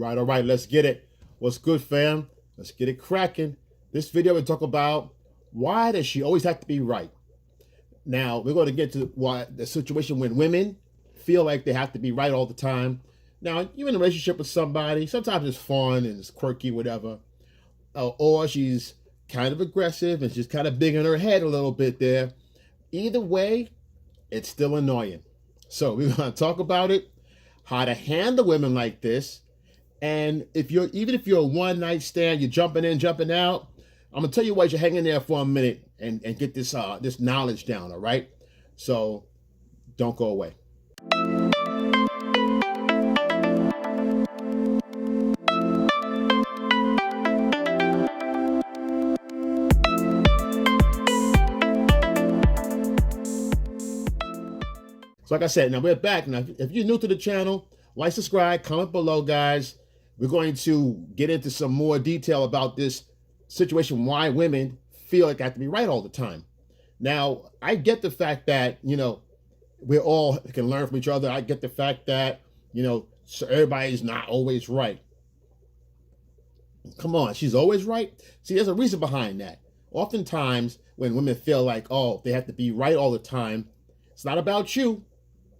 All right, let's get it. What's good, fam? Let's get it cracking. This video we talk about why does she always have to be right? Now, we're going to get to why the situation when women feel like they have to be right all the time. Now, you're in a relationship with somebody, sometimes it's fun and it's quirky, whatever. Or she's kind of aggressive and she's kind of big in her head a little bit there. Either way, it's still annoying. So we're going to talk about it, how to handle women like this. And even if you're a one-night stand, you're jumping in, jumping out, I'm gonna tell you what, you're hanging there for a minute and get this knowledge down, all right? So don't go away. So like I said, now we're back. Now, if you're new to the channel, like, subscribe, comment below, guys. We're going to get into some more detail about this situation, why women feel like they have to be right all the time. Now, I get the fact that, we all can learn from each other. I get the fact that, so everybody's not always right. Come on, she's always right? See, there's a reason behind that. Oftentimes, when women feel like, oh, they have to be right all the time, it's not about you.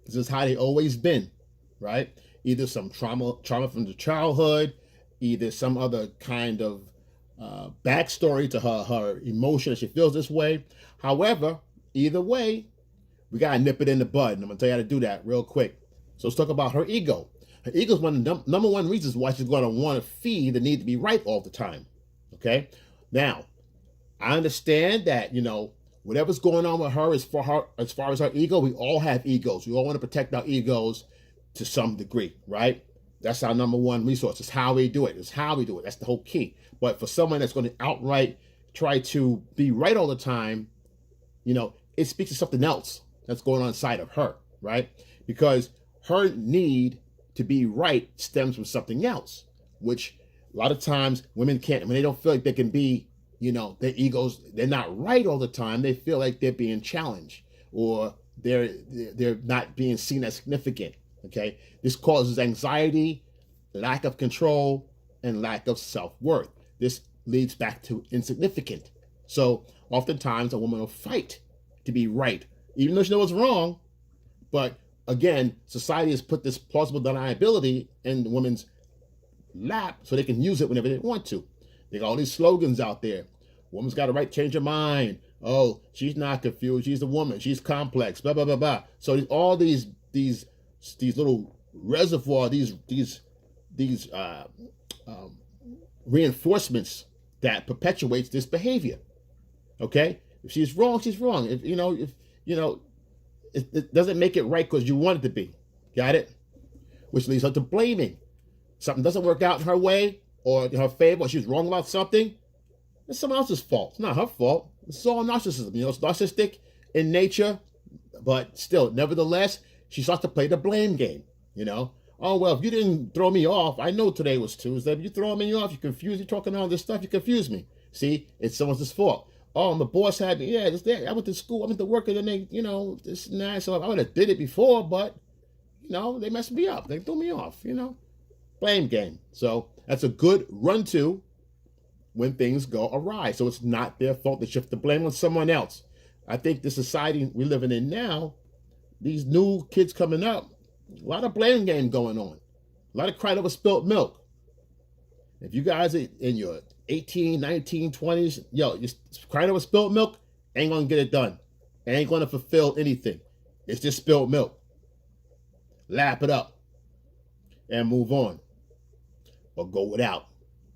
This is how they always been, right? Either some trauma from the childhood, either some other kind of backstory to her emotion that she feels this way. However, either way, we gotta nip it in the bud, and I'm gonna tell you how to do that real quick. So let's talk about her ego. Her ego is one of the number one reasons why she's gonna want to feed the need to be right all the time. Okay, now I understand that whatever's going on with her, as far as her ego, we all have egos. We all want to protect our egos to some degree, right? That's our number one resource. It's how we do it. It's how we do it. That's the whole key. But for someone that's going to outright try to be right all the time, it speaks to something else that's going on inside of her, right? Because her need to be right stems from something else, which a lot of times women can't, when they don't feel like they can be, their egos, they're not right all the time. They feel like they're being challenged or they're not being seen as significant. Okay, this causes anxiety, lack of control, and lack of self-worth. This leads back to insignificant. So oftentimes a woman will fight to be right, even though she knows it's wrong. But again, society has put this plausible deniability in the woman's lap so they can use it whenever they want to. They got all these slogans out there. Woman's got a right to change her mind. Oh, she's not confused. She's a woman. She's complex. Blah blah blah blah. So all these little reservoir, these reinforcements that perpetuates this behavior. Okay, if she's wrong, she's wrong. It doesn't make it right because you want it to be. Got it? Which leads her to blaming. Something doesn't work out in her way or in her favor, or she's wrong about something. It's someone else's fault. It's not her fault. It's all narcissism. It's narcissistic in nature, but still, nevertheless, she starts to play the blame game, Oh, well, if you didn't throw me off, I know today was Tuesday. If you throw me off, you confuse me, talking all this stuff, you confuse me. See, it's someone's fault. Oh, my boss had me. Yeah, I went to school, I went to work, and then they, this and that. So I would have did it before, but, they messed me up. They threw me off, Blame game. So that's a good run to when things go awry. So it's not their fault. They shift the blame on someone else. I think the society we're living in now, these new kids coming up, a lot of blame game going on. A lot of crying over spilt milk. If you guys are in your 18, 19, 20s, just crying over spilt milk, ain't going to get it done. Ain't going to fulfill anything. It's just spilled milk. Lap it up and move on. Or go without.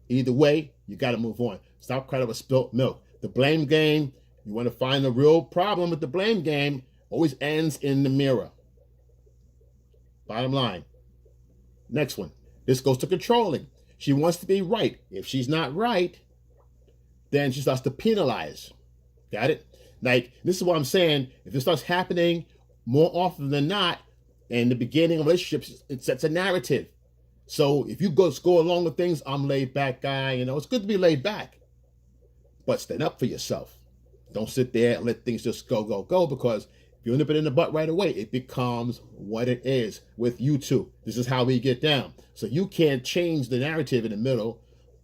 Either way, you got to move on. Stop crying over spilt milk. The blame game, you want to find the real problem with the blame game, always ends in the mirror. Bottom line. Next one. This goes to controlling. She wants to be right. If she's not right, then she starts to penalize. Got it? Like, this is what I'm saying. If it starts happening more often than not, in the beginning of relationships, it sets a narrative. So if you go along with things, I'm laid back guy, it's good to be laid back. But stand up for yourself. Don't sit there and let things just go, because If you nip it in the butt right away, it becomes what it is with you two. This is how we get down. So you can't change the narrative in the middle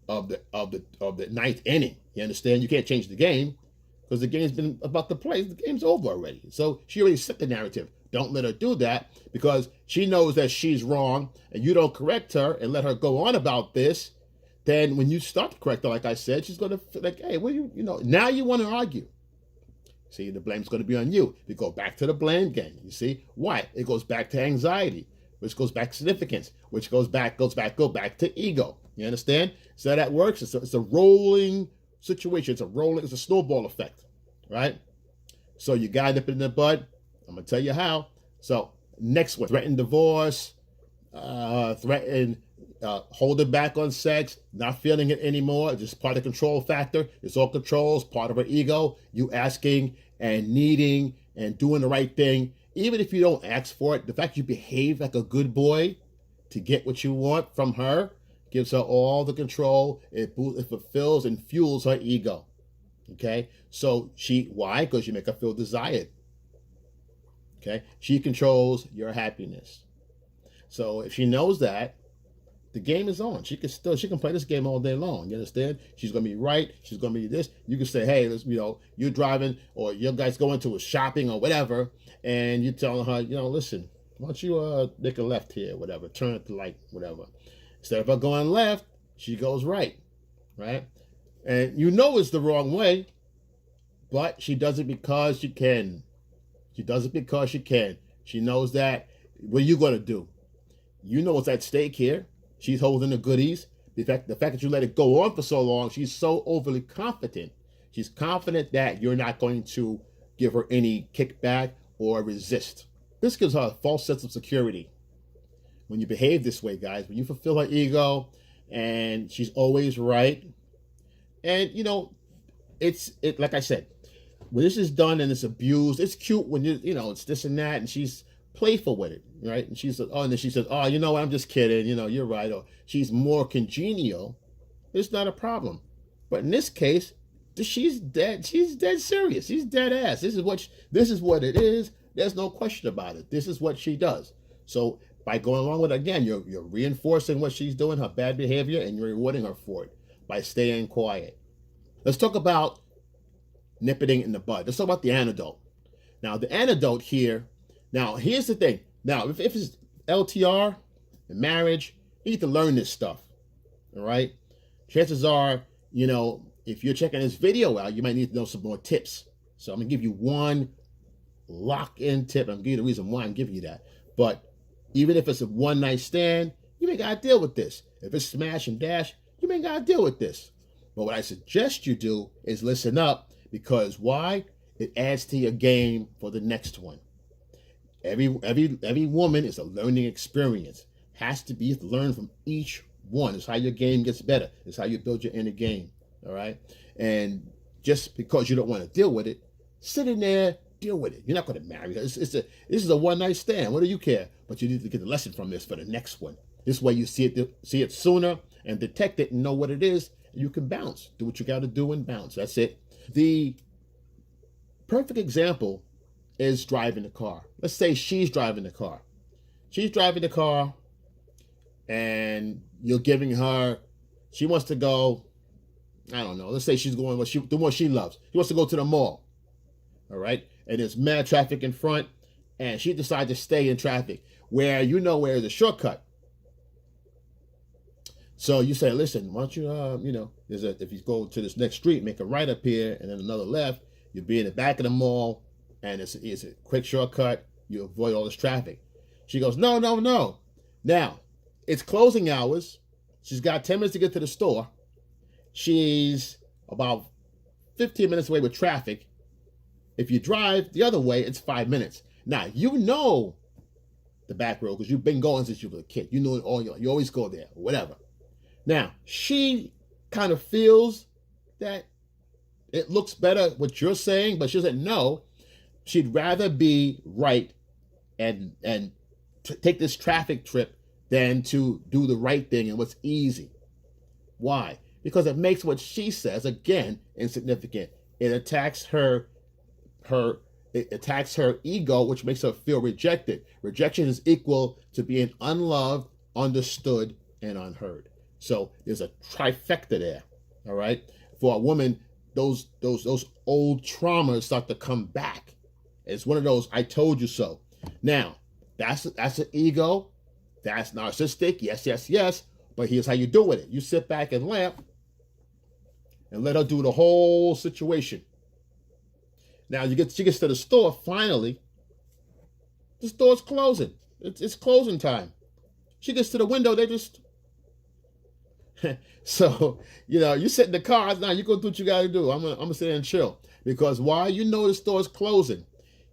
of the ninth inning. You understand? You can't change the game because the game's been about to play. The game's over already. So she already set the narrative. Don't let her do that because she knows that she's wrong and you don't correct her and let her go on about this. Then when you start to correct her, like I said, she's going to feel like, hey, well, you know, now you want to argue. See, the blame's going to be on you. We go back to the blame game. You see why? It goes back to anxiety, which goes back to significance, which go back to ego. You understand? So that works. It's a rolling situation. It's a snowball effect, right? So you got to nip it in the bud. I'm going to tell you how. So next one, threaten divorce, threaten holding back on sex, not feeling it anymore, just part of the control factor. It's all controls, part of her ego. You asking and needing and doing the right thing. Even if you don't ask for it, the fact you behave like a good boy to get what you want from her gives her all the control. It fulfills and fuels her ego. Okay? So why? Because you make her feel desired. Okay? She controls your happiness. So if she knows that, the game is on. She can play this game all day long. You understand? She's gonna be right. She's gonna be this. You can say, hey, you're driving or your guy's going to a shopping or whatever, and you're telling her, listen, why don't you make a left here, whatever, turn at the light, whatever. Instead of her going left, she goes right, right? And it's the wrong way, but she does it because she can. She does it because she can. She knows that. What are you gonna do? You know what's at stake here. She's holding the goodies. The fact that you let it go on for so long, she's so overly confident. She's confident that you're not going to give her any kickback or resist. This gives her a false sense of security. When you behave this way, guys, when you fulfill her ego and she's always right. And, it's like I said, when this is done and it's abused, it's cute when it's this and that, and she's playful with it, right? And she says, and then she says, you know what, I'm just kidding, you're right. Or she's more congenial. It's not a problem. But in this case, she's dead serious. She's dead ass. This is what it is. There's no question about it. This is what she does. So by going along with it again, you're reinforcing what she's doing, her bad behavior, and you're rewarding her for it by staying quiet. Let's talk about nipping in the bud. Let's talk about the antidote. Now, the antidote here. Now, here's the thing. Now, if it's LTR and marriage, you need to learn this stuff, all right? Chances are, if you're checking this video out, you might need to know some more tips. So I'm going to give you one lock-in tip. I'm going to give you the reason why I'm giving you that. But even if it's a one-night stand, you may got to deal with this. If it's smash and dash, you may got to deal with this. But what I suggest you do is listen up, because why? It adds to your game for the next one. Every woman is a learning experience. Has to be learned from each one. It's how your game gets better. It's how you build your inner game. All right. And just because you don't want to deal with it, sit in there, deal with it. You're not going to marry her. This is a one-night stand. What do you care? But you need to get the lesson from this for the next one. This way you see it sooner and detect it and know what it is. And you can bounce. Do what you got to do and bounce. That's it. The perfect example is driving the car. Let's say she's driving the car. She's driving the car and you're giving her, she wants to go, I don't know, let's say she's going the one she loves. She wants to go to the mall. All right? And there's mad traffic in front and she decides to stay in traffic where there's a shortcut. So you say, listen, why don't you, if you go to this next street, make a right up here and then another left, you'll be in the back of the mall. And it's a quick shortcut. You avoid all this traffic. She goes, no. Now, it's closing hours. She's got 10 minutes to get to the store. She's about 15 minutes away with traffic. If you drive the other way, it's 5 minutes. Now, the back road because you've been going since you were a kid. You always go there, whatever. Now, she kind of feels that it looks better what you're saying, but she said no. She'd rather be right and take this traffic trip than to do the right thing and what's easy. Why? Because it makes what she says, again, insignificant. It attacks her it attacks her ego, which makes her feel rejected. Rejection is equal to being unloved, understood, and unheard. So there's a trifecta there. All right. For a woman, those old traumas start to come back. It's one of those "I told you so." Now, that's an ego. That's narcissistic. Yes, yes, yes. But here's how you do with it. You sit back and laugh and let her do the whole situation. Now she gets to the store. Finally, the store's closing. It's closing time. She gets to the window. They just so you sit in the car. Now you go do what you got to do. I'm gonna sit there and chill because why? You know the store's closing.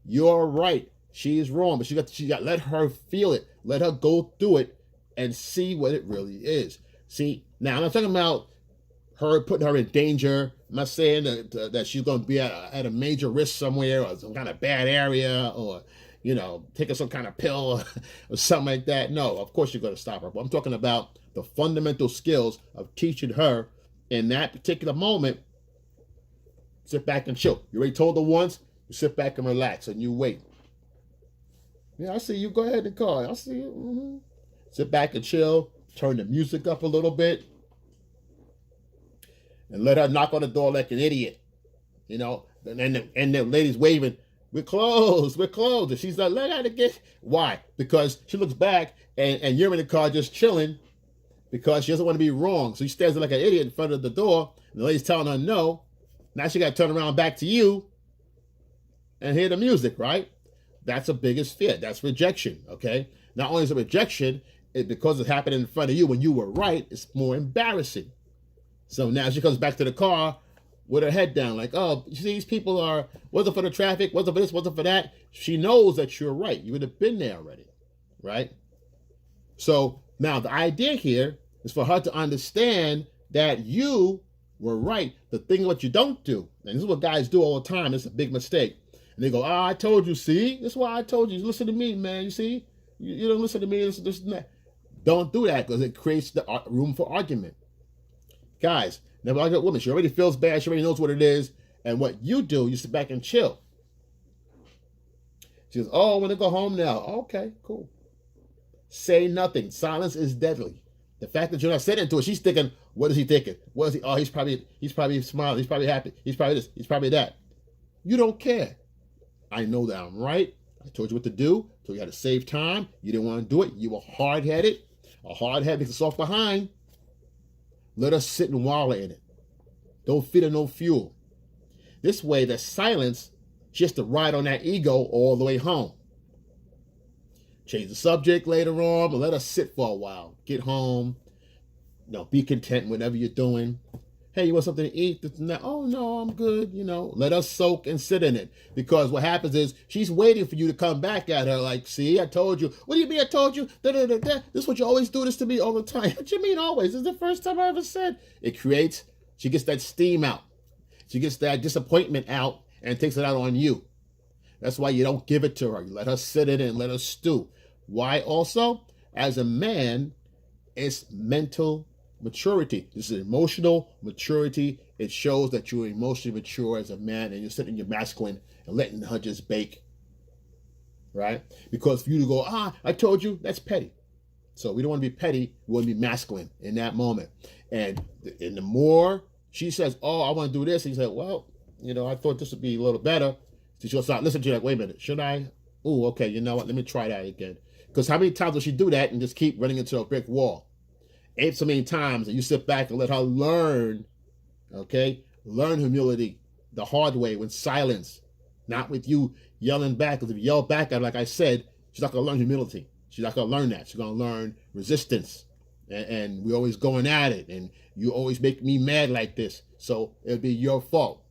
You're right. She is wrong, but she got let her feel it. Let her go through it and see what it really is. See, now I'm not talking about her putting her in danger. I'm not saying that she's going to be at a major risk somewhere or some kind of bad area or, taking some kind of pill or something like that. No, of course you're going to stop her. But I'm talking about the fundamental skills of teaching her in that particular moment. Sit back and chill. You already told her once. You sit back and relax and you wait. Yeah, I see you. Go ahead and call. I see you. Mm-hmm. Sit back and chill. Turn the music up a little bit. And let her knock on the door like an idiot. And the lady's waving, we're closed. And she's like, let her get. Why? Because she looks back and you're in the car just chilling because she doesn't want to be wrong. So she stands there like an idiot in front of the door. And the lady's telling her no. Now she got to turn around back to you and hear the music, right? That's the biggest fear. That's rejection, okay? Not only is it rejection, because it's happening in front of you when you were right, it's more embarrassing. So now she comes back to the car with her head down, like, oh, you see, these people wasn't for the traffic, wasn't for this, wasn't for that. She knows that you're right. You would have been there already, right? So now the idea here is for her to understand that you were right. The thing what you don't do, and this is what guys do all the time, it's a big mistake. And they go, oh, I told you, see? That's why I told you. Listen to me, man, you see? You don't listen to me, this and that. Don't do that because it creates the room for argument. Guys, never argue with a woman. She already feels bad. She already knows what it is. And what you do, you sit back and chill. She goes, oh, I want to go home now. Okay, cool. Say nothing. Silence is deadly. The fact that you're not saying it to her, she's thinking, what is he thinking? What is he? Oh, he's probably smiling. He's probably happy. He's probably this. He's probably that. You don't care. I know that I'm right. I told you what to do. So you had to save time. You didn't want to do it. You were hard-headed. A hard-head makes a soft behind. Let us sit and wallow in it. Don't feed her no fuel. This way, the silence, she has to ride on that ego all the way home. Change the subject later on, but let us sit for a while. Get home. Be content with whatever you're doing. Hey, you want something to eat? This and that. Oh, no, I'm good. Let us soak and sit in it. Because what happens is she's waiting for you to come back at her like, see, I told you. What do you mean I told you? This is what you always do this to me all the time. What you mean always? This is the first time I ever said. She gets that steam out. She gets that disappointment out and takes it out on you. That's why you don't give it to her. You let her sit in it and let her stew. Why also? As a man, it's mental maturity. This is emotional maturity. It shows that you're emotionally mature as a man and you're sitting in your masculine and letting her just bake. Right? Because for you to go, I told you, that's petty. So we don't want to be petty. We want to be masculine in that moment. And the more she says, oh, I want to do this, and you say, well, I thought this would be a little better. So she'll start listening to you like, wait a minute, should I? Oh, okay, you know what? Let me try that again. Because how many times will she do that and just keep running into a brick wall? Ain't so many times that you sit back and let her learn, okay? Learn humility the hard way with silence, not with you yelling back. Because if you yell back at her, like I said, she's not going to learn humility. She's not going to learn that. She's going to learn resistance. And we're always going at it. And you always make me mad like this. So it'll be your fault.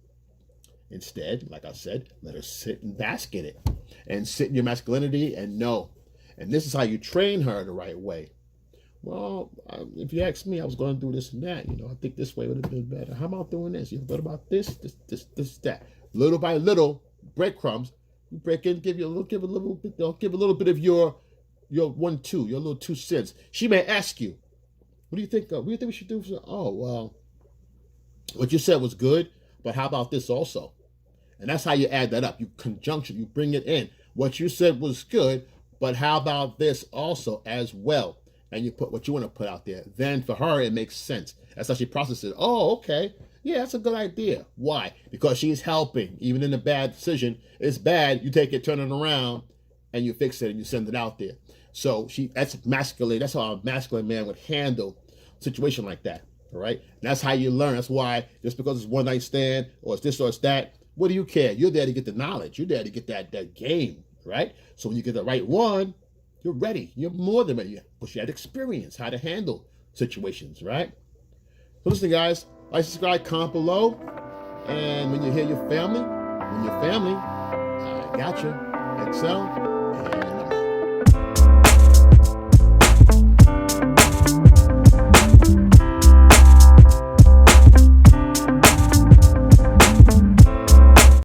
Instead, like I said, let her sit and bask in it. And sit in your masculinity and know. And this is how you train her the right way. Well, if you ask me, I was going to do this and that. I think this way would have been better. How about doing this? You thought about this, that. Little by little, breadcrumbs. You break in, give a little bit of your 1-2, your little 2 cents. She may ask you, what do you think? What do you think we should do? Oh, well, what you said was good, but how about this also? And that's how you add that up. You conjunction, you bring it in. What you said was good, but how about this also as well? And you put what you want to put out there. Then for her, it makes sense. That's how she processes it. Oh, okay. Yeah, that's a good idea. Why? Because she's helping. Even in a bad decision, it's bad. You take it, turn it around, and you fix it and you send it out there. So that's masculine. That's how a masculine man would handle a situation like that. All right. And that's how you learn. That's why just because it's one night stand or it's this or it's that, what do you care? You're there to get the knowledge. You're there to get that game. Right. So when you get the right one, you're ready. You're more than ready. But you had experience how to handle situations. Right. So listen, guys, like, subscribe, comment below. And when you hear your family, I got you. Excel. And